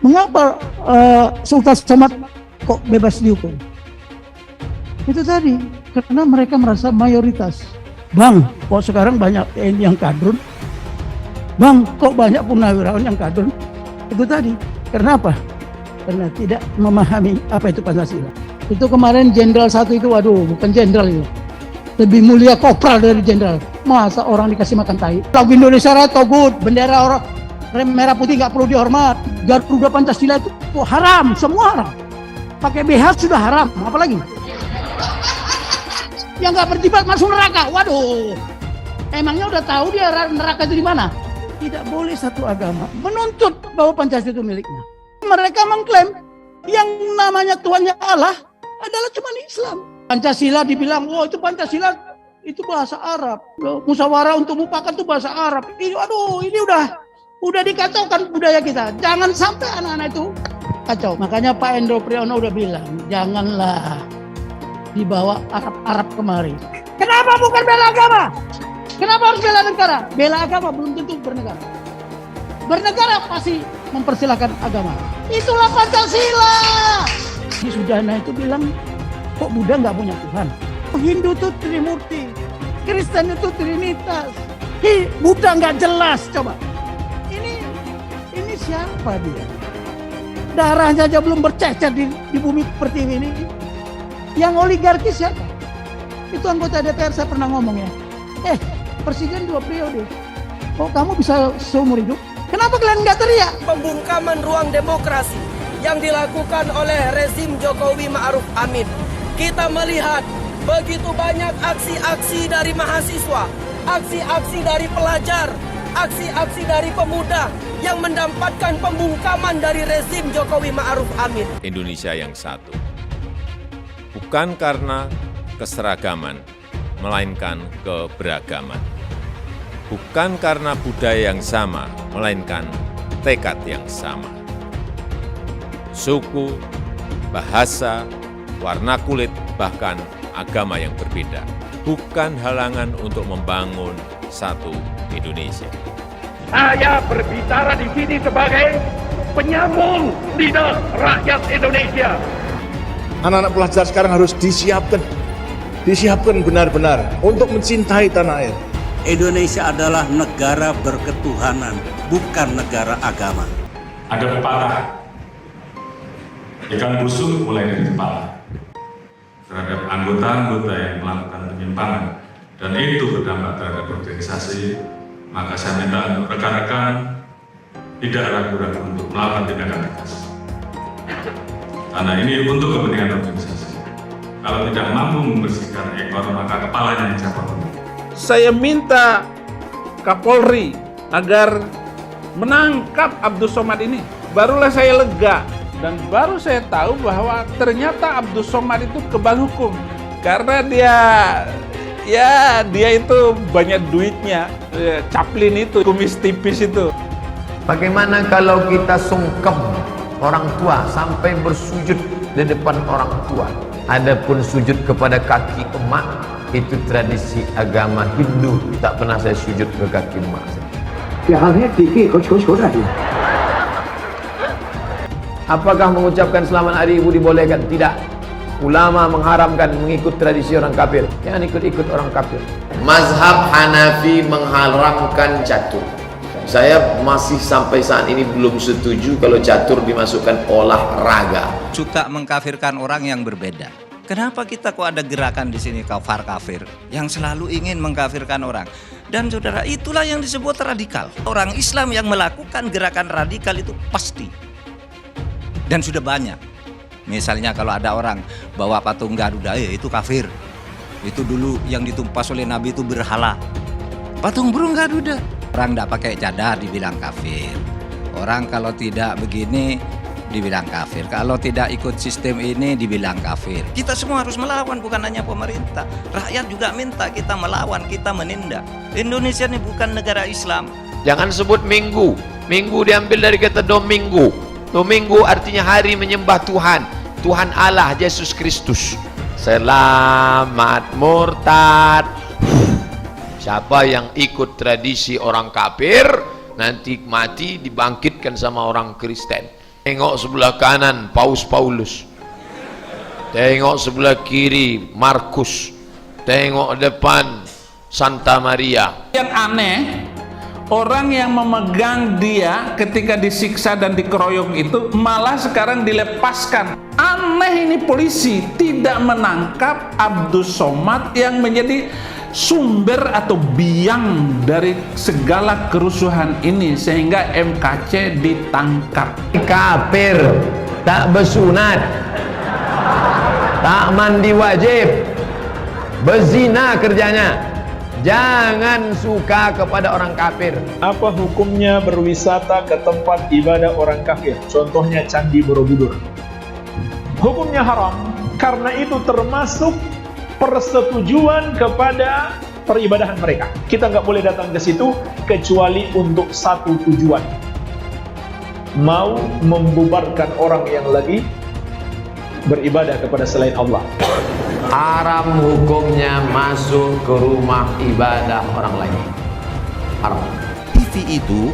Mengapa Sultan Somad kok bebas dihukum? Itu tadi, karena mereka merasa mayoritas. Bang, kok sekarang banyak TNI yang kadrun? Bang, kok banyak purnawirawan yang kadrun? Itu tadi, karena apa? Karena tidak memahami apa itu Pancasila. Itu kemarin jenderal satu itu, waduh, bukan jenderal itu. Lebih mulia kopral dari jenderal. Masa orang dikasih makan tai? Lagu Indonesia Raya togut, bendera orang merah putih nggak perlu dihormat. Garuda Pancasila itu haram, semua haram. Pakai BH sudah haram, apalagi? Yang nggak berjibat masuk neraka, waduh. Emangnya udah tahu dia neraka itu di mana? Tidak boleh satu agama menuntut bahwa Pancasila itu miliknya. Mereka mengklaim yang namanya Tuhannya Allah adalah cuma Islam. Pancasila dibilang, oh itu Pancasila itu bahasa Arab. Musyawarah untuk mufakat itu bahasa Arab. Aduh, ini udah dikacaukan budaya kita. Jangan sampai anak-anak itu kacau. Makanya Pak Endro Priyono udah bilang, janganlah dibawa Arab kemari. Kenapa bukan bela agama? Kenapa harus bela negara? Bela agama belum tentu bernegara. Bernegara pasti mempersilahkan agama. Itulah Pancasila. Di Sudana itu bilang, kok Buddha nggak punya Tuhan? Hindu itu Trimurti, Kristen itu Trinitas. Buddha nggak jelas, coba. Ini siapa dia? Darahnya aja belum bercecer di bumi pertiwi ini. Yang oligarki siapa? Itu anggota DPR saya pernah ngomong ya. Presiden 2 periode. Kok kamu bisa seumur hidup? Kenapa kalian nggak teriak? Pembungkaman ruang demokrasi yang dilakukan oleh rezim Jokowi Ma'ruf Amin. Kita melihat begitu banyak aksi-aksi dari mahasiswa, aksi-aksi dari pelajar, aksi-aksi dari pemuda yang mendapatkan pembungkaman dari rezim Jokowi Ma'ruf Amin. Indonesia yang satu. Bukan karena keseragaman, melainkan keberagaman. Bukan karena budaya yang sama, melainkan tekad yang sama. Suku, bahasa, warna kulit, bahkan agama yang berbeda, bukan halangan untuk membangun satu Indonesia. Saya berbicara di sini sebagai penyambung lidah rakyat Indonesia. Anak-anak pelajar sekarang harus disiapkan benar-benar untuk mencintai tanah air. Indonesia adalah negara berketuhanan, bukan negara agama. Ada pepatah, ikan busuk mulai dari kepala. Terhadap anggota-anggota yang melakukan penyimpangan dan itu berdampak terhadap organisasi, maka saya minta untuk rekan-rekan tidak ragu-ragu untuk melakukan tindakan tegas. Karena ini untuk kepentingan organisasi. Kalau tidak mampu membersihkan ekor, maka kepalanya yang dicabut. Saya minta Kapolri agar menangkap Abdus Somad ini. Barulah saya lega dan baru saya tahu bahwa ternyata Abdus Somad itu kebal hukum karena dia itu banyak duitnya. Caplin itu, kumis tipis itu. Bagaimana kalau kita sungkem orang tua sampai bersujud di depan orang tua? Adapun sujud kepada kaki emak itu tradisi agama Hindu. Tak pernah saya sujud ke kaki emak. Apakah mengucapkan selamat hari ibu dibolehkan? Tidak. Ulama mengharamkan mengikut tradisi orang kafir. Jangan ikut-ikut orang kafir. Mazhab Hanafi mengharamkan catur. Saya masih sampai saat ini belum setuju kalau catur dimasukkan olahraga. Suka mengkafirkan orang yang berbeda. Kenapa kita kok ada gerakan di sini kafir yang selalu ingin mengkafirkan orang? Dan saudara, itulah yang disebut radikal. Orang Islam yang melakukan gerakan radikal itu pasti. Dan sudah banyak. Misalnya kalau ada orang bawa patung Garuda, itu kafir. Itu dulu yang ditumpas oleh Nabi itu berhala. Patung burung Garuda. Orang tidak pakai cadar dibilang kafir. Orang kalau tidak begini dibilang kafir. Kalau tidak ikut sistem ini dibilang kafir. Kita semua harus melawan, bukan hanya pemerintah. Rakyat juga minta kita melawan, kita menindak. Indonesia ini bukan negara Islam. Jangan sebut minggu. Minggu diambil dari kata domingo. Domingo artinya hari menyembah Tuhan. Tuhan Allah, Yesus Kristus. Selamat murtad. Siapa yang ikut tradisi orang kafir nanti mati dibangkitkan sama orang Kristen. Tengok sebelah kanan Paus Paulus, tengok sebelah kiri Markus, tengok depan Santa Maria. Yang aneh, orang yang memegang dia ketika disiksa dan dikeroyok itu malah sekarang dilepaskan. Aneh ini, polisi tidak menangkap Abdus Somad yang menjadi sumber atau biang dari segala kerusuhan ini, sehingga MKC ditangkap. Kafir, tak bersunat, tak mandi wajib, berzina kerjanya. Jangan suka kepada orang kafir. Apa hukumnya berwisata ke tempat ibadah orang kafir? Contohnya Candi Borobudur. Hukumnya haram, karena itu termasuk persetujuan kepada peribadahan mereka. Kita nggak boleh datang ke situ kecuali untuk satu tujuan, mau membubarkan orang yang lagi beribadah kepada selain Allah. Haram hukumnya masuk ke rumah ibadah orang lain. Haram. TV itu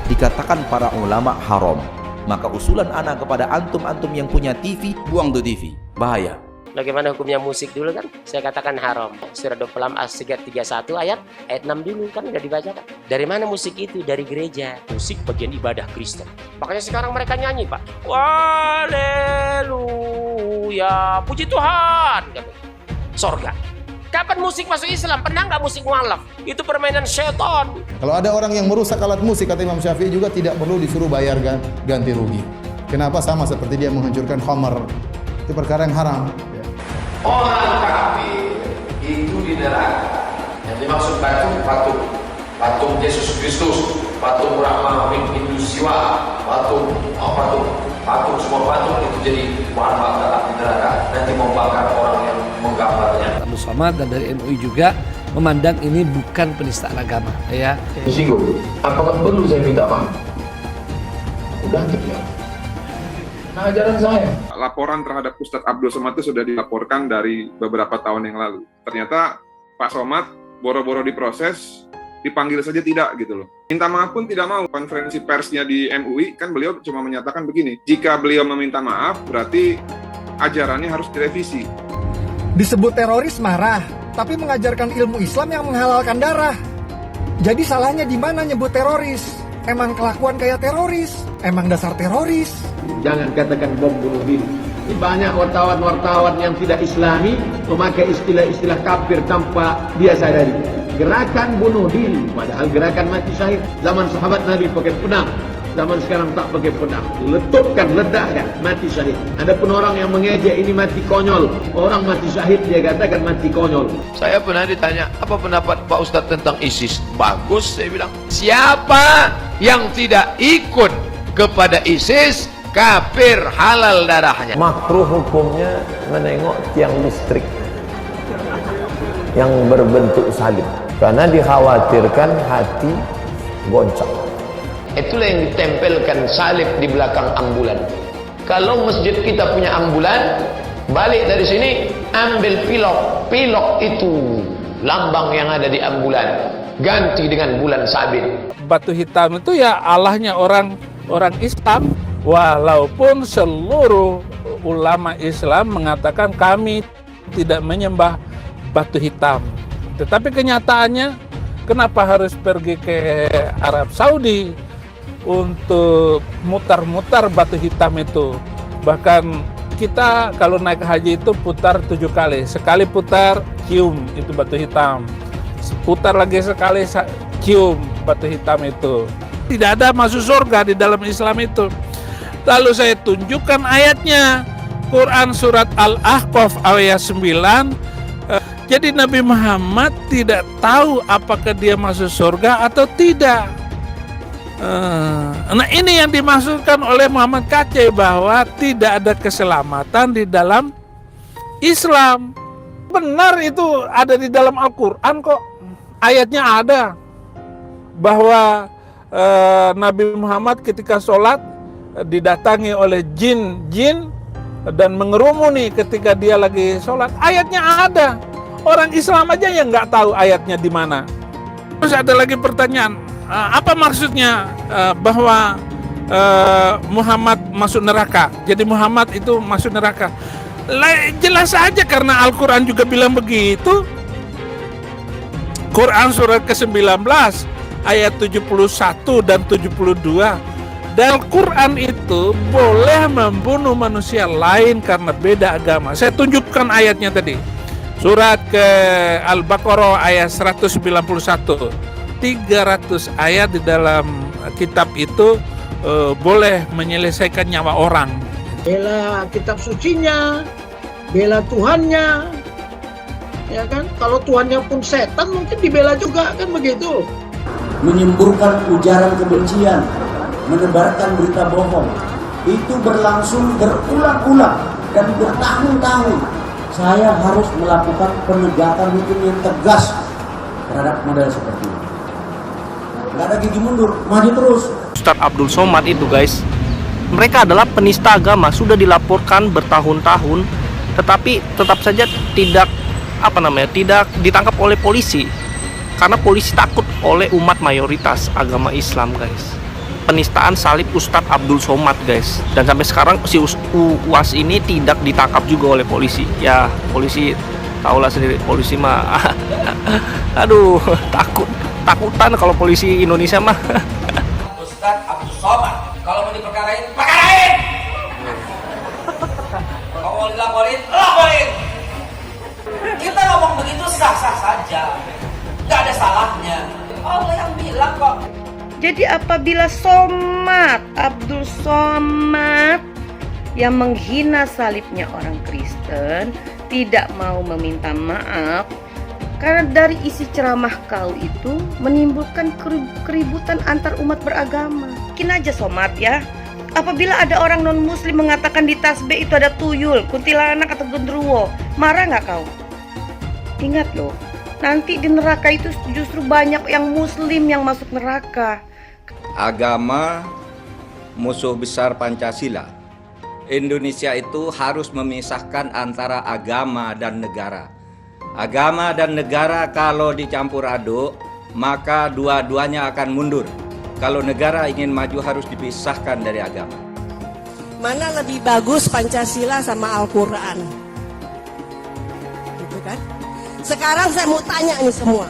dikatakan para ulama haram. Maka usulan anak kepada antum-antum yang punya TV, buang tuh TV. Bahaya. Bagaimana hukumnya musik dulu kan? Saya katakan haram. Surah 26 As-Sighat 31 ayat 6 dulu kan udah dibacakan. Dari mana musik itu? Dari gereja. Musik bagian ibadah Kristen. Makanya sekarang mereka nyanyi, Pak. Haleluya, puji Tuhan. Sorga. Kapan musik masuk Islam? Pernah nggak musik mualaf? Itu permainan setan. Kalau ada orang yang merusak alat musik, kata Imam Syafi'i, juga tidak perlu disuruh bayar ganti rugi. Kenapa? Sama seperti dia menghancurkan khamar. Itu perkara yang haram. Orang kafir itu di neraka. Yang dimaksud patung Yesus Kristus, patung Brahma, Hindu Siwa, patung semua patung itu jadi bahan bakar di neraka. Nanti membakar orang yang menggambarnya. Abdus Somad dan dari MUI juga memandang ini bukan penistaan agama, ya. Singgung. Apakah perlu saya minta maaf? Udah ya. Nah, ajaran saya. Laporan terhadap Ustadz Abdus Somad itu sudah dilaporkan dari beberapa tahun yang lalu. Ternyata Pak Somad boro-boro diproses, dipanggil saja tidak gitu loh. Minta maaf pun tidak mau. Konferensi persnya di MUI kan beliau cuma menyatakan begini, jika beliau meminta maaf berarti ajarannya harus direvisi. Disebut teroris marah, tapi mengajarkan ilmu Islam yang menghalalkan darah. Jadi salahnya di mana nyebut teroris? Emang kelakuan kayak teroris? Emang dasar teroris? Jangan katakan bom bunuh diri. Banyak wartawan-wartawan yang tidak Islami memakai istilah-istilah kafir tanpa dia sadari. Gerakan bunuh diri, padahal gerakan mati syahid. Zaman sahabat Nabi pakai pedang, zaman sekarang tak pakai pedang. Letupkan, ledakkan, mati syahid. Adapun orang yang mengejek ini mati konyol. Orang mati syahid dia katakan mati konyol. Saya pernah ditanya, apa pendapat Pak Ustadz tentang ISIS? Bagus, saya bilang. Siapa yang tidak ikut kepada ISIS, kafir, halal darahnya. Makruh hukumnya menengok tiang listrik yang berbentuk salib, karena dikhawatirkan hati goncang. Itulah yang ditempelkan salib di belakang ambulan. Kalau masjid kita punya ambulan, balik dari sini ambil pilok itu lambang yang ada di ambulan, ganti dengan bulan sabit. Batu hitam itu ya Allahnya orang Islam, walaupun seluruh ulama Islam mengatakan kami tidak menyembah batu hitam. Tetapi kenyataannya kenapa harus pergi ke Arab Saudi untuk mutar-mutar batu hitam itu? Bahkan kita kalau naik haji itu putar 7 kali. Sekali putar, cium itu batu hitam. Putar lagi sekali, cium batu hitam itu. Tidak ada masuk surga di dalam Islam itu. Lalu saya tunjukkan ayatnya. Quran surat Al-Ahqaf ayat 9. Jadi Nabi Muhammad tidak tahu apakah dia masuk surga atau tidak. Nah ini yang dimaksudkan oleh Muhammad Kacai, bahwa tidak ada keselamatan di dalam Islam. Benar itu ada di dalam Al-Quran kok. Ayatnya ada. Bahwa Nabi Muhammad ketika sholat didatangi oleh jin dan mengerumuni ketika dia lagi sholat. Ayatnya ada. Orang Islam aja yang nggak tahu ayatnya di mana. Terus ada lagi pertanyaan, apa maksudnya bahwa Muhammad masuk neraka. Jadi Muhammad itu masuk neraka. Jelas saja karena Al-Quran juga bilang begitu. Quran surat ke-19 ayat 71 dan 72. Dan Quran itu boleh membunuh manusia lain karena beda agama. Saya tunjukkan ayatnya tadi. Surat ke Al-Baqarah ayat 191. 300 ayat di dalam kitab itu boleh menyelesaikan nyawa orang. Bela kitab sucinya, bela Tuhannya, ya kan? Kalau Tuhannya pun setan mungkin dibela juga, kan begitu? Menyemburkan ujaran kebencian, menebarkan berita bohong, itu berlangsung berulang-ulang dan bertahun-tahun. Saya harus melakukan penegakan hukum yang tegas terhadap model seperti ini. Nggak ada gigi mundur, maju terus. Ustadz Abdul Somad itu guys, mereka adalah penista agama, sudah dilaporkan bertahun-tahun, tetapi tetap saja tidak tidak ditangkap oleh polisi, karena polisi takut oleh umat mayoritas agama Islam guys. Penistaan salib Ustadz Abdul Somad guys, dan sampai sekarang si UAS ini tidak ditangkap juga oleh polisi. Ya polisi tahulah sendiri, polisi mah aduh takutan kalau polisi Indonesia mah. Ustadz Abdul Somad kalau mau diperkarain, perkarain. Kalau mau dilaporin, laporin. Kita ngomong begitu sah-sah saja, nggak ada salahnya. Allah yang bilang kok. Jadi apabila Abdul Somad yang menghina salibnya orang Kristen tidak mau meminta maaf, karena dari isi ceramah kau itu menimbulkan keributan antar umat beragama. Mungkin aja Somad ya, apabila ada orang non-muslim mengatakan di tasbih itu ada tuyul, kuntilanak atau genderuwo, marah nggak kau? Ingat loh, nanti di neraka itu justru banyak yang muslim yang masuk neraka. Agama musuh besar Pancasila. Indonesia itu harus memisahkan antara agama dan negara. Agama dan negara kalau dicampur aduk, maka dua-duanya akan mundur. Kalau negara ingin maju harus dipisahkan dari agama. Mana lebih bagus Pancasila sama Al-Quran? Gitu kan? Sekarang saya mau tanya nih semua.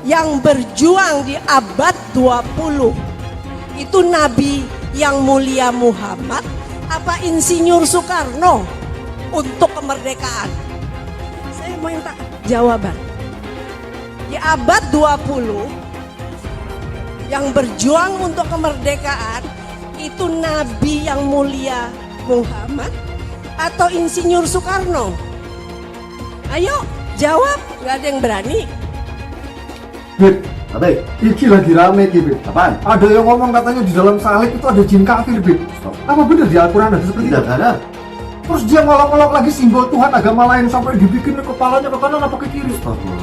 Yang berjuang di abad 20 itu Nabi yang mulia Muhammad apa Insinyur Soekarno untuk kemerdekaan? Saya mau minta jawaban. Di abad 20 yang berjuang untuk kemerdekaan itu Nabi yang mulia Muhammad atau Insinyur Soekarno? Ayo jawab, nggak ada yang berani. Beb, Ate, iki lagi rame iki, Beb. Apaan? Ada yang ngomong katanya di dalam salib itu ada jin kafir, Beb. Apa benar di Al-Quran ada seperti itu? Tidak ada. Terus dia ngolok-ngolok lagi simbol Tuhan agama lain sampai dibikin kepalanya ke kanan apa ke kiri.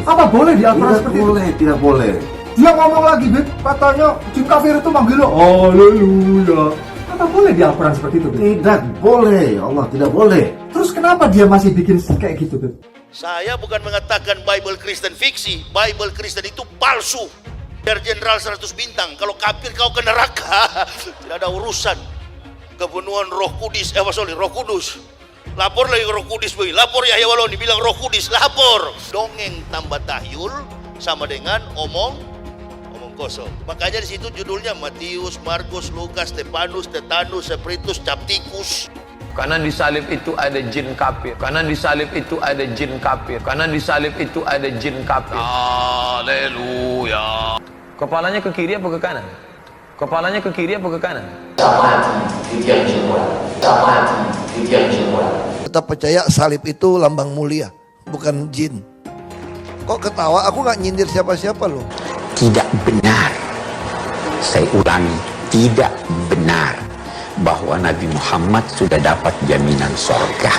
Apa boleh di Al-Quran seperti itu? Tidak boleh. Dia ngomong lagi, Beb, katanya jin kafir itu manggil lo, haleluya. Apa boleh di Al-Quran seperti itu, Beb? Tidak boleh, Allah tidak boleh. Terus kenapa dia masih bikin kayak gitu, Beb? Saya bukan mengatakan Bible Kristen fiksi. Bible Kristen itu palsu. Biar jenderal 100 bintang. Kalau kafir kau ke neraka. Tidak ada urusan. Kepenuhan Roh Kudus. Roh Kudus. Lapor lagi ke Roh Kudus. Lapor Yahya Waloni bilang Roh Kudus. Lapor. Dongeng tambah tahyul sama dengan omong kosong. Makanya di situ judulnya Matius, Markus, Lukas, Stefanus, Tetanus, Spiritus, Captikus. Karena di salib itu ada jin kafir. Karena di salib itu ada jin kafir. Karena di salib itu ada jin kafir. Haleluya. Kepalanya ke kiri apa ke kanan? Kepalanya ke kiri apa ke kanan? Tetap percaya salib itu lambang mulia, bukan jin. Kok ketawa? Aku nggak nyindir siapa-siapa loh. Tidak benar. Saya ulangi, tidak benar bahwa Nabi Muhammad sudah dapat jaminan surga.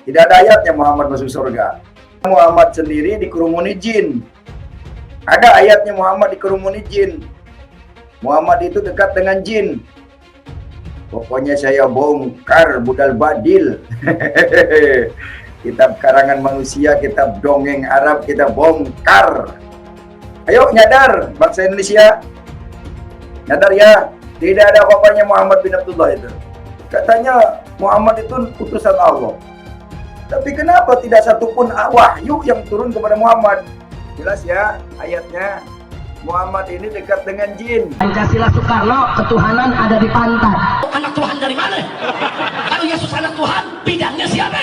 Tidak ada ayatnya Muhammad masuk surga. Muhammad sendiri dikerumuni jin. Ada ayatnya Muhammad dikerumuni jin. Muhammad itu dekat dengan jin. Pokoknya saya bongkar budal badil. Kitab karangan manusia, kitab dongeng Arab kita bongkar. Ayo nyadar bangsa Indonesia. Nyadar ya, tidak ada apa-apanya Muhammad bin Abdullah itu. Katanya Muhammad itu utusan Allah. Tapi kenapa tidak satupun wahyu yang turun kepada Muhammad? Jelas ya ayatnya, Muhammad ini dekat dengan jin. Pancasila Soekarno, ketuhanan ada di pantat. Anak Tuhan dari mana? Kalau Yesus anak Tuhan, bidangnya siapa?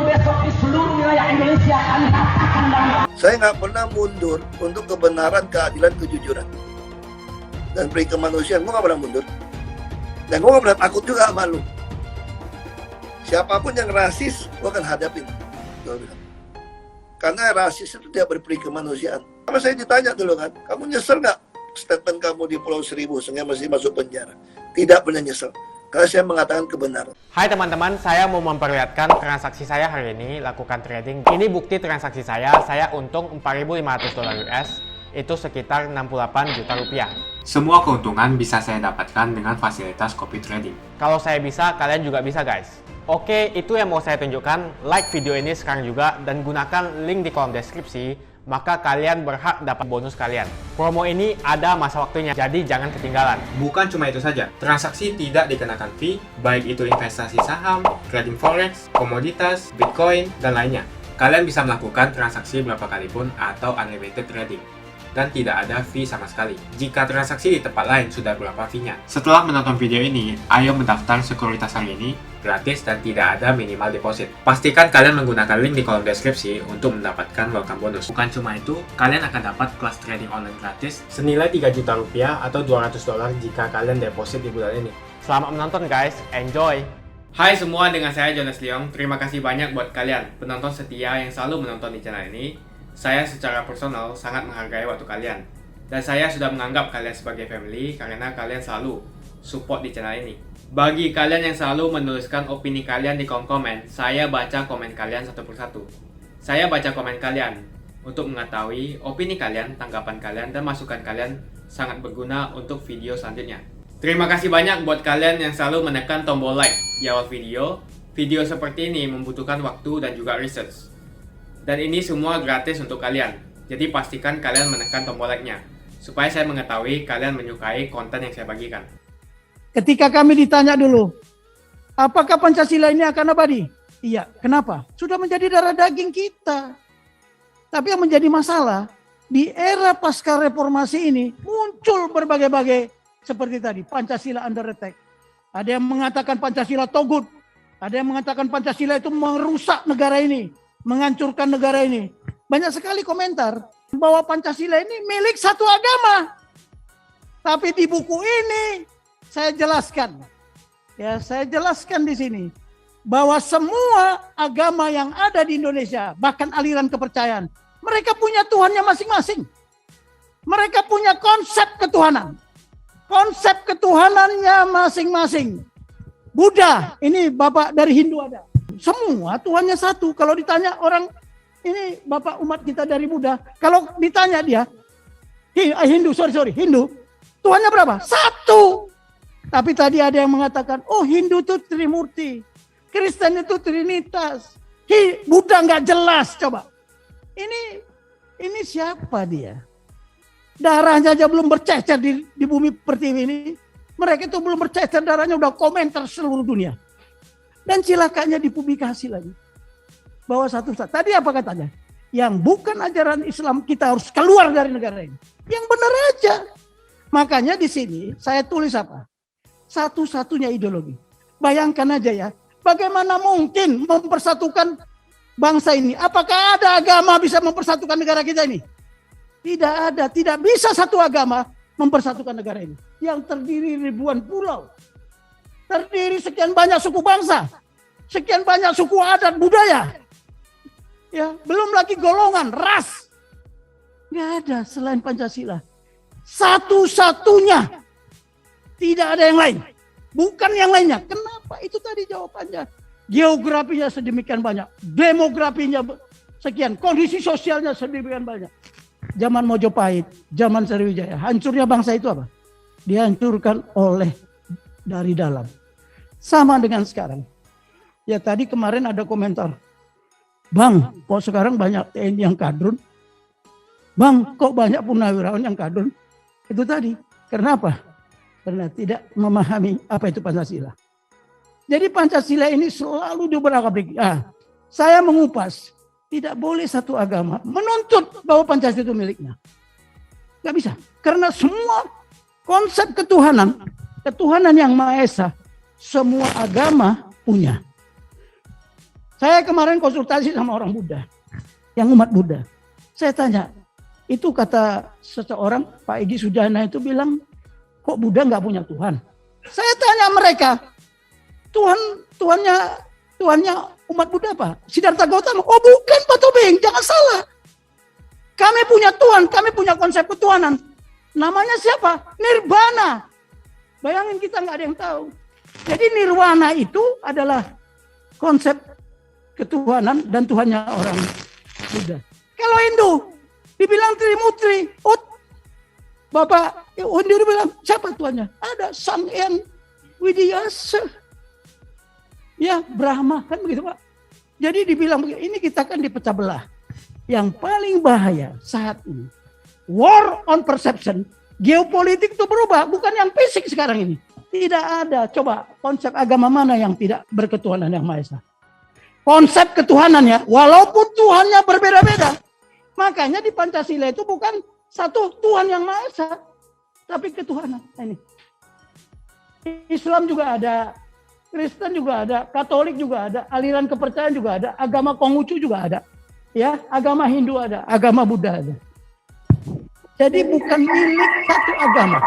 Besok di seluruh wilayah Indonesia kami katakan dan Saya nggak pernah mundur untuk kebenaran, keadilan, kejujuran, dan peri kemanusiaan. Gue nggak pernah mundur. Dan gue nggak pernah takut juga sama lu. Siapapun yang rasis, gue akan hadapin. Gue bilang. Karena rasis itu tidak berperi kemanusiaan. Sama saya ditanya dulu kan, kamu nyesel nggak statement kamu di Pulau Seribu sehingga masih masuk penjara? Tidak pernah nyesel. Karena saya mengatakan kebenaran. Hai teman-teman, saya mau memperlihatkan transaksi saya hari ini lakukan trading. Ini bukti transaksi saya untung $4.500 US, itu sekitar 68 juta rupiah. Semua keuntungan bisa saya dapatkan dengan fasilitas copy trading. Kalau saya bisa, kalian juga bisa guys. Oke, itu yang mau saya tunjukkan. Like video ini sekarang juga dan gunakan link di kolom deskripsi, maka kalian berhak dapat bonus kalian. Promo ini ada masa waktunya, jadi jangan ketinggalan. Bukan cuma itu saja, transaksi tidak dikenakan fee, baik itu investasi saham, trading forex, komoditas, bitcoin, dan lainnya. Kalian bisa melakukan transaksi berapa kali pun atau unlimited trading. Dan tidak ada fee sama sekali. Jika transaksi di tempat lain sudah berapa fee-nya. Setelah menonton video ini, ayo mendaftar sekuritas hari ini, gratis dan tidak ada minimal deposit. Pastikan kalian menggunakan link di kolom deskripsi untuk mendapatkan welcome bonus. Bukan cuma itu, kalian akan dapat kelas trading online gratis senilai 3 juta rupiah atau $200 jika kalian deposit di bulan ini. Selamat menonton guys, enjoy! Hai semua, dengan saya Jonas Leong. Terima kasih banyak buat kalian, penonton setia yang selalu menonton di channel ini. Saya secara personal sangat menghargai waktu kalian. Dan saya sudah menganggap kalian sebagai family karena kalian selalu support di channel ini. Bagi kalian yang selalu menuliskan opini kalian di kolom komen, saya baca komen kalian satu persatu. Saya baca komen kalian untuk mengetahui opini kalian, tanggapan kalian, dan masukan kalian sangat berguna untuk video selanjutnya. Terima kasih banyak buat kalian yang selalu menekan tombol like di awal video. Video seperti ini membutuhkan waktu dan juga research. Dan ini semua gratis untuk kalian. Jadi pastikan kalian menekan tombol like-nya supaya saya mengetahui kalian menyukai konten yang saya bagikan. Ketika kami ditanya dulu, apakah Pancasila ini akan abadi? Iya, kenapa? Sudah menjadi darah daging kita. Tapi yang menjadi masalah, di era pasca reformasi ini muncul berbagai-bagai seperti tadi, Pancasila under attack. Ada yang mengatakan Pancasila togut, ada yang mengatakan Pancasila itu merusak negara ini, menghancurkan negara ini. Banyak sekali komentar bahwa Pancasila ini milik satu agama. Tapi di buku ini saya jelaskan, saya jelaskan di sini bahwa semua agama yang ada di Indonesia, bahkan aliran kepercayaan, mereka punya Tuhannya masing-masing. Mereka punya konsep ketuhanan. Konsep ketuhanannya masing-masing. Buddha, ini bapak dari Hindu ada. Semua Tuhannya satu. Kalau ditanya orang, ini bapak umat kita dari Buddha. Kalau ditanya dia, Hindu, Hindu. Tuhannya berapa? Satu. Tapi tadi ada yang mengatakan, oh Hindu itu Trimurti. Kristen itu Trinitas. Buddha nggak jelas, coba. Ini siapa dia? Darahnya aja belum bercecer di bumi pertiwi ini. Mereka itu belum bercecer darahnya udah komentar seluruh dunia. Dan cilakanya dipublikasi lagi. Bahwa satu-satu. Tadi apa katanya? Yang bukan ajaran Islam kita harus keluar dari negara ini. Yang benar aja. Makanya di sini saya tulis apa? Satu-satunya ideologi. Bayangkan aja ya. Bagaimana mungkin mempersatukan bangsa ini? Apakah ada agama bisa mempersatukan negara kita ini? Tidak ada. Tidak bisa satu agama mempersatukan negara ini. Yang terdiri ribuan pulau. Terdiri sekian banyak suku bangsa. Sekian banyak suku adat budaya. Ya, belum lagi golongan, ras. Nggak ada selain Pancasila. Satu-satunya. Tidak ada yang lain. Bukan yang lainnya. Kenapa? Itu tadi jawabannya. Geografinya sedemikian banyak. Demografinya sekian. Kondisi sosialnya sedemikian banyak. Zaman Mojopahit, zaman Sriwijaya. Hancurnya bangsa itu apa? Dihancurkan dari dalam. Sama dengan sekarang. Ya tadi kemarin ada komentar. Bang, kok sekarang banyak TNI yang kadrun? Bang, kok banyak purnawirawan yang kadrun? Itu tadi. Karena apa? Karena tidak memahami apa itu Pancasila. Jadi Pancasila ini selalu diobrak-abrik. Saya mengupas, tidak boleh satu agama menuntut bahwa Pancasila itu miliknya. Gak bisa. Karena semua konsep ketuhanan yang Maha Esa, semua agama punya. Saya kemarin konsultasi sama orang Buddha, yang umat Buddha. Saya tanya, itu kata seseorang, Pak Egy Sujana itu bilang, kok Buddha nggak punya Tuhan? Saya tanya mereka, Tuhannya umat Buddha apa? Siddhartha Gautama? Oh bukan Pak Tobing, jangan salah. Kami punya Tuhan, kami punya konsep ketuhanan. Namanya siapa? Nirvana. Bayangin kita nggak ada yang tahu. Jadi nirvana itu adalah konsep ketuhanan dan Tuhannya orang Buddha. Kalau Hindu dibilang Trimurti, Bapak Hindu bilang siapa Tuhannya? Ada Sang Hyang Widyasa. Ya Brahma kan begitu Pak. Jadi dibilang ini kita kan dipecah belah. Yang paling bahaya saat ini war on perception. Geopolitik itu berubah, bukan yang fisik sekarang ini. Tidak ada. Coba konsep agama mana yang tidak berketuhanan yang Maha Esa? Konsep ketuhanannya, walaupun Tuhannya berbeda-beda. Makanya di Pancasila itu bukan satu Tuhan yang Maha Esa, tapi ketuhanan. Ini. Islam juga ada, Kristen juga ada, Katolik juga ada, aliran kepercayaan juga ada, agama Konghucu juga ada. Ya, agama Hindu ada, agama Buddha ada. Jadi bukan milik satu agama.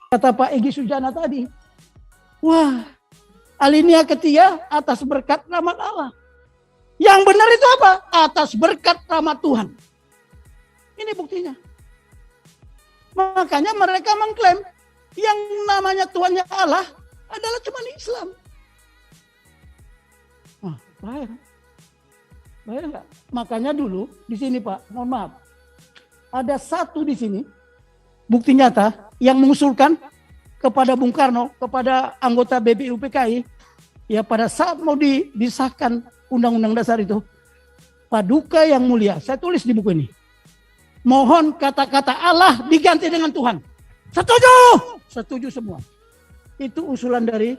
Kata Pak Egy Sujana tadi, wah, alinea ketia atas berkat rahmat Allah. Yang benar itu apa? Atas berkat rahmat Tuhan. Ini buktinya. Makanya mereka mengklaim yang namanya Tuhannya Allah adalah cuma Islam. Wah, bahaya. Bahaya enggak? Makanya dulu di sini Pak, mohon maaf. Ada satu di sini, bukti nyata, yang mengusulkan kepada Bung Karno, kepada anggota BPUPKI, ya pada saat mau disahkan Undang-Undang Dasar itu, Paduka yang mulia, saya tulis di buku ini, mohon kata-kata Allah diganti dengan Tuhan. Setuju? Setuju semua. Itu usulan dari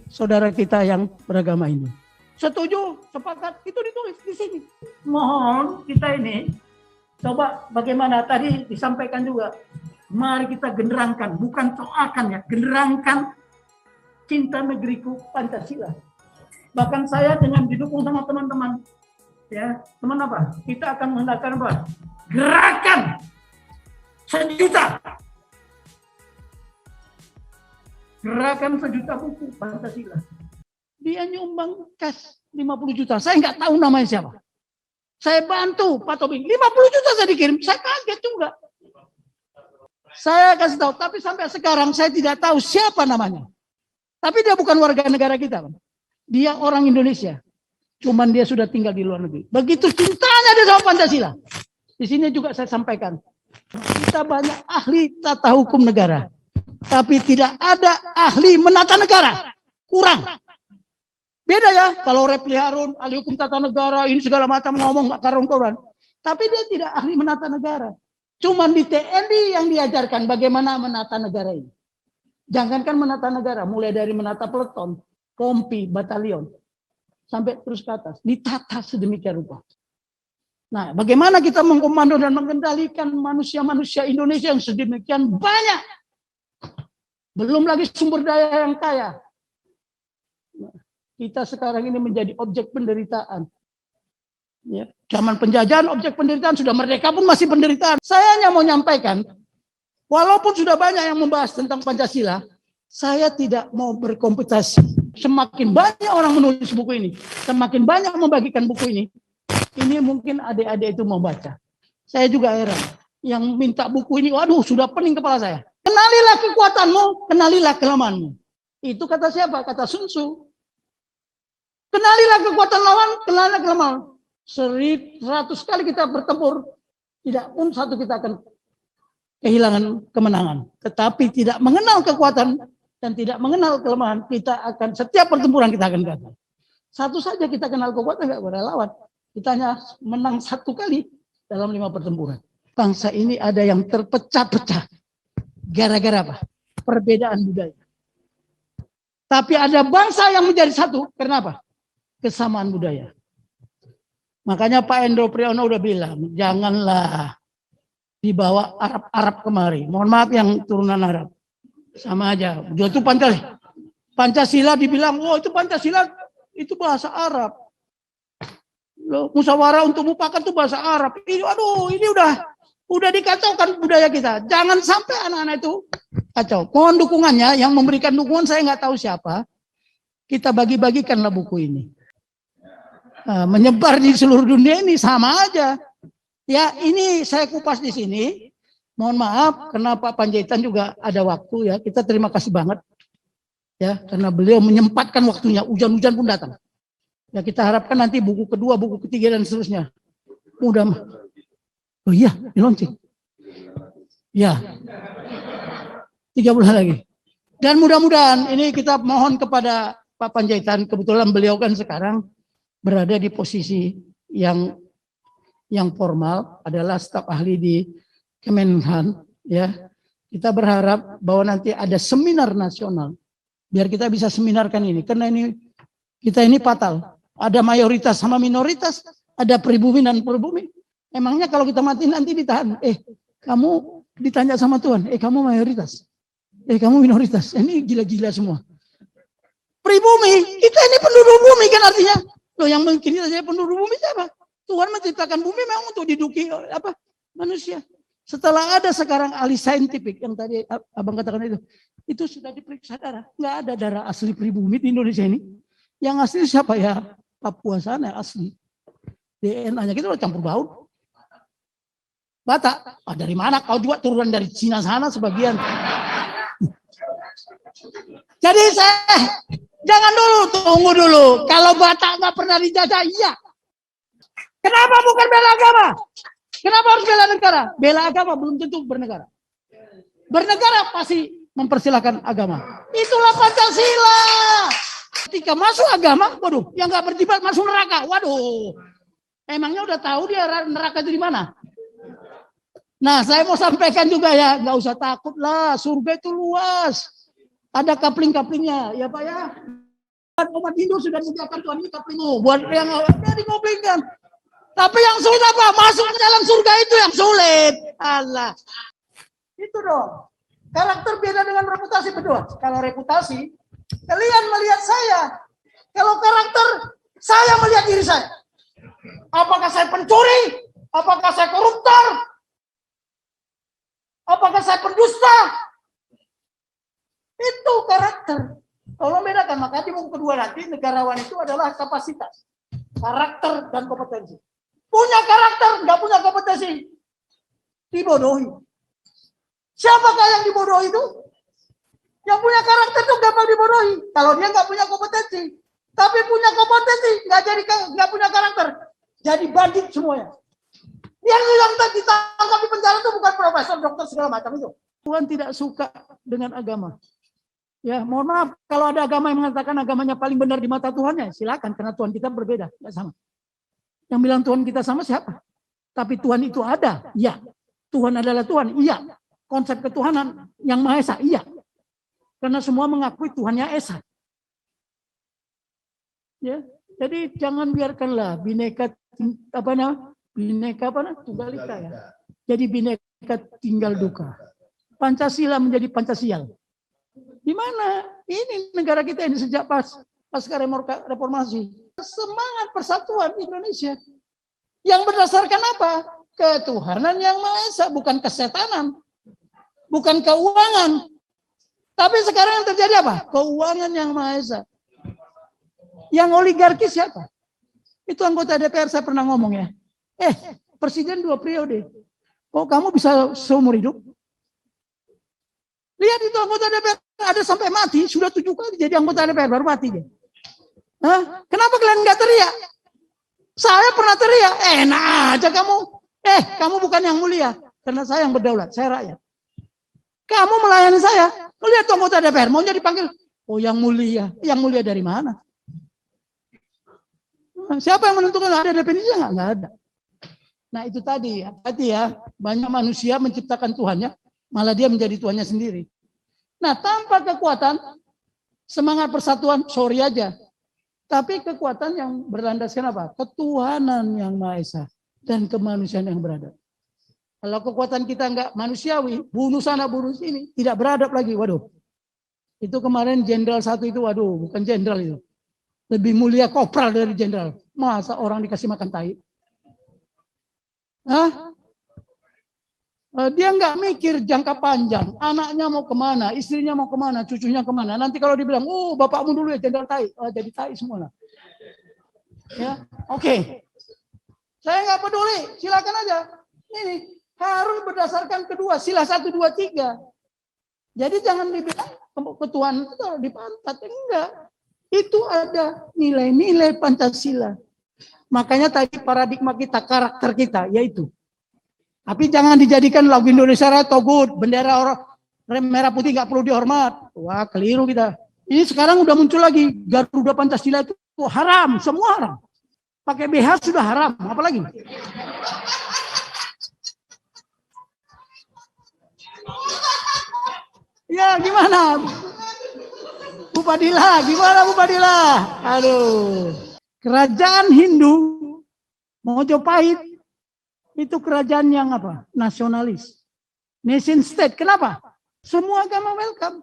saudara kita yang beragama ini. Setuju, sepakat, itu ditulis di sini. Mohon kita ini, coba bagaimana tadi disampaikan juga, mari kita generangkan, bukan doakan ya, generangkan cinta negeriku Pancasila. Bahkan saya dengan didukung sama teman-teman, ya teman apa? Kita akan mengadakan apa? Gerakan 1 juta. Gerakan 1 juta buku Pancasila. Dia nyumbang cash 50 juta. Saya nggak tahu namanya siapa. Saya bantu Pak Tobing. 50 juta saya dikirim. Saya kaget juga. Saya kasih tahu. Tapi sampai sekarang saya tidak tahu siapa namanya. Tapi dia bukan warga negara kita. Dia orang Indonesia. Cuman dia sudah tinggal di luar negeri. Begitu cintanya dia sama Pancasila. Di sini juga saya sampaikan. Kita banyak ahli tata hukum negara. Tapi tidak ada ahli menata negara. Kurang. Beda ya, kalau Refli Harun, ahli hukum tata negara, ini segala macam ngomong gak karuan-karuan. Tapi dia tidak ahli menata negara. Cuman di TNI yang diajarkan bagaimana menata negara ini. Jangankan menata negara, mulai dari menata peleton, kompi, batalion, sampai terus ke atas. Ditata sedemikian rupa. Nah, bagaimana kita mengkomando dan mengendalikan manusia-manusia Indonesia yang sedemikian banyak. Belum lagi sumber daya yang kaya. Kita sekarang ini menjadi objek penderitaan. Ya, zaman penjajahan objek penderitaan, sudah merdeka pun masih penderitaan. Saya hanya mau nyampaikan, walaupun sudah banyak yang membahas tentang Pancasila, saya tidak mau berkompetisi. Semakin banyak orang menulis buku ini, semakin banyak membagikan buku ini mungkin adik-adik itu mau baca. Saya juga heran, yang minta buku ini, waduh sudah pening kepala saya. Kenalilah kekuatanmu, kenalilah kelemahanmu. Itu kata siapa? Kata Sun Tzu. Kenalilah kekuatan lawan, kenalilah kelemahan. 100 kali kita bertempur, tidak pun satu kita akan kehilangan kemenangan. Tetapi tidak mengenal kekuatan dan tidak mengenal kelemahan, kita akan setiap pertempuran kita akan gagal. Satu saja kita kenal kekuatan, nggak boleh lawan. Kita hanya menang 1 kali dalam 5 pertempuran. Bangsa ini ada yang terpecah-pecah. gara-gara apa? Perbedaan budaya. Tapi ada bangsa yang menjadi satu, karena apa? Kesamaan budaya. Makanya Pak Endro Priyono udah bilang, janganlah dibawa Arab-Arab kemari. Mohon maaf yang turunan Arab. Sama aja. Itu Pancasila dibilang, oh itu Pancasila itu bahasa Arab. Loh, musyawarah untuk mufakat itu bahasa Arab. Ini, aduh, ini udah dikacaukan budaya kita. Jangan sampai anak-anak itu kacau. Mohon dukungannya, yang memberikan dukungan saya nggak tahu siapa. Kita bagi-bagikanlah buku ini. Menyebar di seluruh dunia ini sama aja. Ya, ini saya kupas di sini. Mohon maaf karena Pak Panjaitan juga ada waktu ya. Kita terima kasih banget ya karena beliau menyempatkan waktunya. Hujan-hujan pun datang. Ya kita harapkan nanti buku kedua, buku ketiga dan seterusnya. Mudah. Oh iya, di launching. Ya. 3 bulan lagi. Dan mudah-mudahan ini kita mohon kepada Pak Panjaitan, kebetulan beliau kan sekarang berada di posisi yang formal, adalah staf ahli di Kemenhan, ya. Kita berharap bahwa nanti ada seminar nasional biar kita bisa seminarkan ini, karena ini kita ini fatal. Ada mayoritas sama minoritas, ada pribumi dan pribumi. Emangnya kalau kita mati nanti ditahan, kamu ditanya sama Tuhan, kamu mayoritas, kamu minoritas. Ini gila-gila semua. Pribumi, kita ini penduduk bumi kan artinya. Loh, yang mungkin kita jadi penduduk bumi siapa? Tuhan menciptakan bumi memang untuk diduduki manusia. Setelah ada sekarang ahli saintifik yang tadi abang katakan itu sudah diperiksa darah. Nggak ada darah asli pribumi di Indonesia ini. Yang asli siapa ya? Papua sana asli. DNA-nya kita udah campur baur. Batak, dari mana? Kau juga turunan dari Cina sana sebagian. Jadi jangan dulu, tunggu dulu. Kalau Batak nggak pernah dijajah, iya. Kenapa bukan bela agama? Kenapa harus bela negara? Bela agama belum tentu bernegara. Bernegara pasti mempersilahkan agama. Itulah Pancasila. Ketika masuk agama, waduh, yang nggak berjibat masuk neraka. Waduh, emangnya udah tahu dia neraka itu di mana? Nah, saya mau sampaikan juga ya, nggak usah takut lah, surga itu luas. Ada kapling-kaplingnya, ya Pak ya. Umat Hindu sudah disediakan Tuhan ini kapling, buat yang dikoplingkan. Tapi yang sulit apa? Masuk ke dalam surga itu yang sulit. Allah. Itu dong. Karakter beda dengan reputasi berdua. Kalau reputasi, kalian melihat saya. Kalau karakter, saya melihat diri saya. Apakah saya pencuri? Apakah saya koruptor? Apakah saya pendusta? Itu karakter. Tolong bedakan. Maka di buku kedua nanti, negarawan itu adalah kapasitas, karakter, dan kompetensi. Punya karakter, nggak punya kompetensi, dibodohi. Siapakah yang dibodohi itu? Yang punya karakter itu gampang dibodohi. Kalau dia nggak punya kompetensi, tapi punya kompetensi, nggak punya karakter, jadi bandit semuanya. Yang ditangkap di penjara itu bukan profesor, dokter segala macam itu. Tuhan tidak suka dengan agama. Ya, mohon maaf kalau ada agama yang mengatakan agamanya paling benar di mata Tuhannya, silakan karena Tuhan kita berbeda, nggak sama. Yang bilang Tuhan kita sama siapa? Tapi Tuhan itu ada, iya. Tuhan adalah Tuhan, iya. Konsep ketuhanan yang Maha Esa, iya. Karena semua mengakui Tuhannya Esa. Ya, jadi jangan biarkanlah bineka tunggal ika ya. Jadi bineka tinggal duka. Pancasila menjadi Pancasial. Di mana? Ini negara kita ini sejak pasca reformasi. Semangat persatuan Indonesia yang berdasarkan apa? Ketuhanan yang Maha Esa, bukan kesetanan, bukan keuangan. Tapi sekarang yang terjadi apa? Keuangan yang Maha Esa. Yang oligarki siapa? Itu anggota DPR saya pernah ngomong ya. Presiden 2 periode. Kok kamu bisa seumur hidup? Lihat itu anggota DPR ada sampai mati, sudah 7 kali jadi anggota DPR baru mati dia. Hah? Kenapa kalian nggak teriak? Saya pernah teriak. Enak aja kamu. Kamu bukan yang mulia. Karena saya yang berdaulat, saya rakyat. Kamu melayani saya. Lihat tuh anggota DPR, maunya dipanggil. Oh yang mulia. Yang mulia dari mana? Siapa yang menentukan? Ada definisinya nggak? Nggak ada. Nah itu tadi ya. Banyak manusia menciptakan Tuhannya. Malah dia menjadi tuannya sendiri. Nah, tanpa kekuatan, semangat persatuan, sorry aja. Tapi kekuatan yang berlandaskan apa? Ketuhanan yang Maha Esa dan kemanusiaan yang beradab. Kalau kekuatan kita nggak manusiawi, bunuh sana, bunuh sini, tidak beradab lagi. Waduh, itu kemarin jenderal satu itu, waduh, bukan jenderal itu. Lebih mulia kopral dari jenderal. Masa orang dikasih makan tai? Hah? Dia nggak mikir jangka panjang. Anaknya mau kemana, istrinya mau kemana, cucunya kemana. Nanti kalau dibilang, oh bapakmu dulu ya jenderal tai. Oh, jadi tai semua lah. Ya, oke. Saya nggak peduli, silakan aja. Ini harus berdasarkan kedua, sila 1, 2, 3. Jadi jangan dibilang ketuhanan itu dipantat, enggak. Itu ada nilai-nilai Pancasila. Makanya tadi paradigma kita, karakter kita, yaitu. Tapi jangan dijadikan lagu Indonesia Raya togut, bendera orang merah putih nggak perlu dihormat. Wah, keliru kita. Ini sekarang udah muncul lagi Garuda Pancasila itu haram, semua haram. Pakai BH sudah haram, apalagi? Ya gimana? Bu Padilla, gimana Bu Padilla? Aduh. Kerajaan Hindu Mojopahit itu kerajaan yang apa? Nasionalis. Nation state. Kenapa? Semua agama welcome.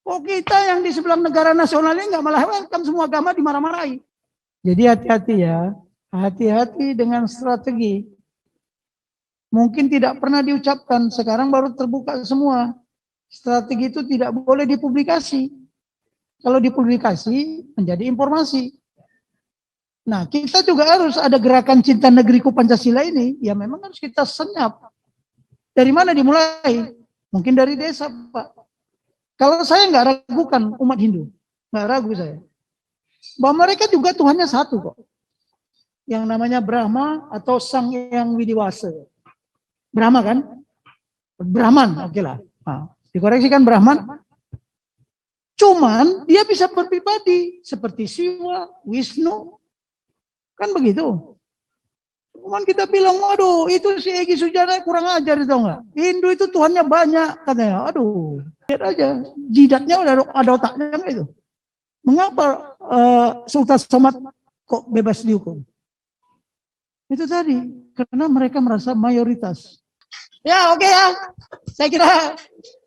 Kok kita yang di sebelah negara nasional ini nggak malah welcome, semua agama dimarah-marahi. Jadi hati-hati ya. Hati-hati dengan strategi. Mungkin tidak pernah diucapkan, sekarang baru terbuka semua. Strategi itu tidak boleh dipublikasi. Kalau dipublikasi, menjadi informasi. Nah, kita juga harus ada gerakan cinta negeriku Pancasila ini, ya memang harus kita senyap. Dari mana dimulai? Mungkin dari desa, Pak. Kalau saya nggak ragukan umat Hindu, nggak ragu saya. Bahwa mereka juga Tuhannya satu kok. Yang namanya Brahma atau Sang Yang Widiwasa. Brahma kan? Brahman, oke lah. Nah, dikoreksikan Brahman. Cuman dia bisa berpribadi seperti Siwa, Wisnu. Kan begitu. Cuman kita bilang, waduh itu si Egy Sujana kurang ajar itu enggak. Hindu itu Tuhannya banyak katanya. Aduh, lihat aja. Jidatnya udah ada otaknya kan itu. Mengapa Sultan Somad kok bebas dihukum? Itu tadi, karena mereka merasa mayoritas. Ya oke ya, saya kira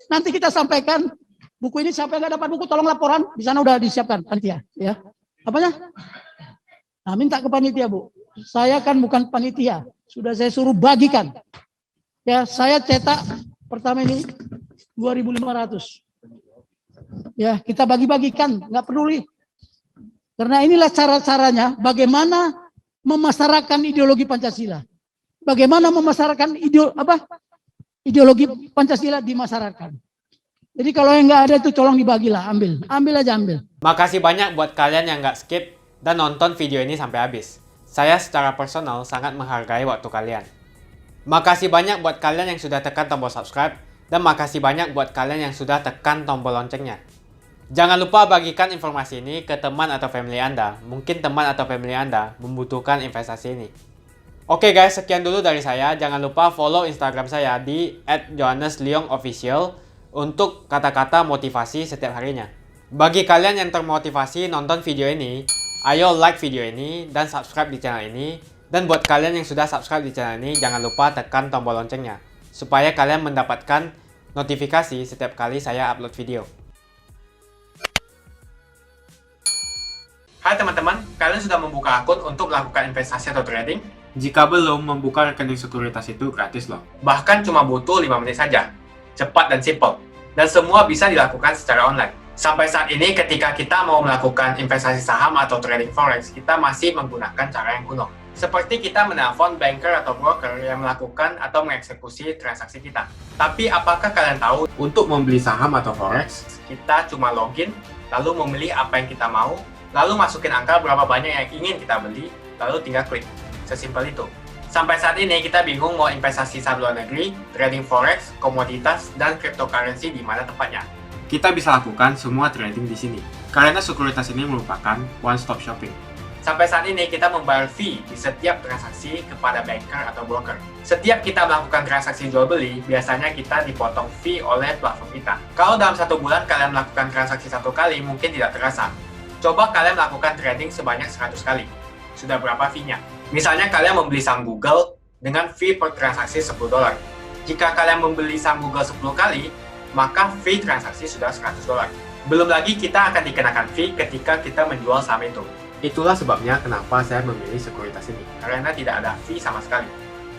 nanti kita sampaikan buku ini. Siapa yang nggak dapat buku tolong laporan, di sana udah disiapkan panitia ya. Apanya? Nah, minta ke panitia Bu. Saya kan bukan panitia, sudah saya suruh bagikan. Ya saya cetak pertama ini 2.500. Ya kita bagi-bagikan, nggak peduli. Karena inilah cara-caranya bagaimana memasarkan ideologi Pancasila. Bagaimana memasarkan ideologi Pancasila di masyarakat. Jadi kalau yang nggak ada itu tolong dibagilah, ambil aja. Makasih banyak buat kalian yang nggak skip dan nonton video ini sampai habis. Saya secara personal sangat menghargai waktu kalian. Makasih banyak buat kalian yang sudah tekan tombol subscribe dan makasih banyak buat kalian yang sudah tekan tombol loncengnya. Jangan lupa bagikan informasi ini ke teman atau family Anda. Mungkin teman atau family Anda membutuhkan investasi ini. Oke guys, sekian dulu dari saya. Jangan lupa follow Instagram saya di @johannesleongofficial untuk kata-kata motivasi setiap harinya. Bagi kalian yang termotivasi nonton video ini, ayo like video ini dan subscribe di channel ini. Dan buat kalian yang sudah subscribe di channel ini, jangan lupa tekan tombol loncengnya supaya kalian mendapatkan notifikasi setiap kali saya upload video. Hai teman-teman, kalian sudah membuka akun untuk melakukan investasi atau trading? Jika belum, membuka rekening sekuritas itu gratis loh. Bahkan cuma butuh 5 menit saja. Cepat dan simple. Dan semua bisa dilakukan secara online. Sampai saat ini ketika kita mau melakukan investasi saham atau trading forex, kita masih menggunakan cara yang kuno. Seperti kita menelpon banker atau broker yang melakukan atau mengeksekusi transaksi kita. Tapi apakah kalian tahu, untuk membeli saham atau forex, kita cuma login, lalu memilih apa yang kita mau, lalu masukin angka berapa banyak yang ingin kita beli, lalu tinggal klik. Sesimpel itu. Sampai saat ini kita bingung mau investasi saham luar negeri, trading forex, komoditas, dan cryptocurrency di mana tempatnya. Kita bisa lakukan semua trading di sini. Karena sekuritas ini merupakan one-stop shopping. Sampai saat ini kita membayar fee di setiap transaksi kepada banker atau broker. Setiap kita melakukan transaksi jual beli, biasanya kita dipotong fee oleh platform kita. Kalau dalam 1 bulan kalian melakukan transaksi 1 kali, mungkin tidak terasa. Coba kalian melakukan trading sebanyak 100 kali. Sudah berapa fee-nya? Misalnya kalian membeli saham Google dengan fee per transaksi $10. Jika kalian membeli saham Google 10 kali, maka fee transaksi sudah $100. Belum lagi kita akan dikenakan fee ketika kita menjual saham itu. Itulah sebabnya kenapa saya memilih sekuritas ini, karena tidak ada fee sama sekali.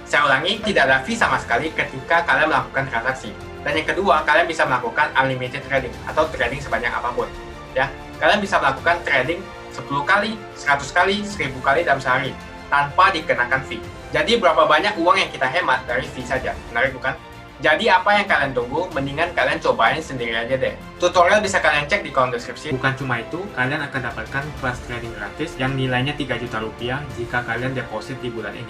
Saya ulangi, tidak ada fee sama sekali ketika kalian melakukan transaksi. Dan yang kedua, kalian bisa melakukan unlimited trading atau trading sebanyak apapun. Ya, kalian bisa melakukan trading 10 kali, 100 kali, 1000 kali dalam sehari tanpa dikenakan fee. Jadi berapa banyak uang yang kita hemat dari fee saja? Menarik bukan? Jadi apa yang kalian tunggu? Mendingan kalian cobain sendiri aja deh. Tutorial bisa kalian cek di kolom deskripsi. Bukan cuma itu, kalian akan dapatkan kelas trading gratis yang nilainya 3 juta rupiah jika kalian deposit di bulan ini.